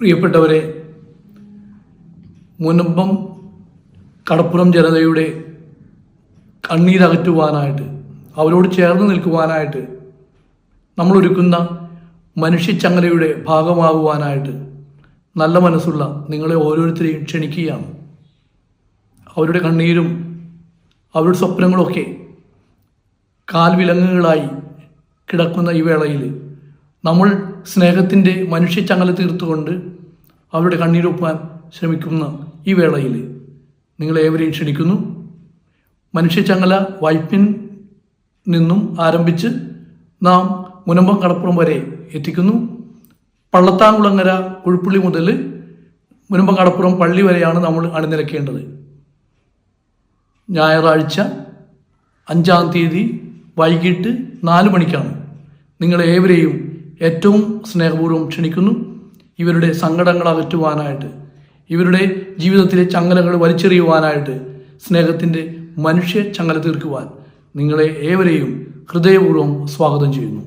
പ്രിയപ്പെട്ടവരെ, മുനമ്പം കടപ്പുറം ജനതയുടെ കണ്ണീരകറ്റുവാനായിട്ട്, അവരോട് ചേർന്ന് നിൽക്കുവാനായിട്ട്, നമ്മളൊരുക്കുന്ന മനുഷ്യച്ചങ്ങലയുടെ ഭാഗമാകുവാനായിട്ട് നല്ല മനസ്സുള്ള നിങ്ങളെ ഓരോരുത്തരെയും ക്ഷണിക്കുകയാണ്. അവരുടെ കണ്ണീരും അവരുടെ സ്വപ്നങ്ങളൊക്കെ കാൽവിലങ്ങുകളായി കിടക്കുന്ന ഈ വേളയിൽ നമ്മൾ സ്നേഹത്തിൻ്റെ മനുഷ്യച്ചങ്ങല തീർത്തുകൊണ്ട് അവരുടെ കണ്ണീരൊപ്പാൻ ശ്രമിക്കുന്ന ഈ വേളയിൽ നിങ്ങളേവരെയും ക്ഷണിക്കുന്നു. മനുഷ്യച്ചങ്ങല വൈപ്പിൻ നിന്നും ആരംഭിച്ച് നാം മുനമ്പം കടപ്പുറം വരെ എത്തിക്കുന്നു. പള്ളത്താംകുളങ്ങര കുഴുപ്പുള്ളി മുതൽ മുനമ്പം കടപ്പുറം പള്ളി വരെയാണ് നമ്മൾ അണിനിരക്കേണ്ടത്. ഞായറാഴ്ച 5-ാം തീയതി വൈകിട്ട് 4 മണിക്കാണ്. നിങ്ങളേവരെയും ഏറ്റവും സ്നേഹപൂർവ്വം ക്ഷണിക്കുന്നു. ഇവരുടെ സങ്കടങ്ങൾ അകറ്റുവാനായിട്ട്, ഇവരുടെ ജീവിതത്തിലെ ചങ്ങലകൾ വലിച്ചെറിയുവാനായിട്ട്, സ്നേഹത്തിൻ്റെ മനുഷ്യ ചങ്ങല തീർക്കുവാൻ നിങ്ങളെ ഏവരെയും ഹൃദയപൂർവ്വം സ്വാഗതം ചെയ്യുന്നു.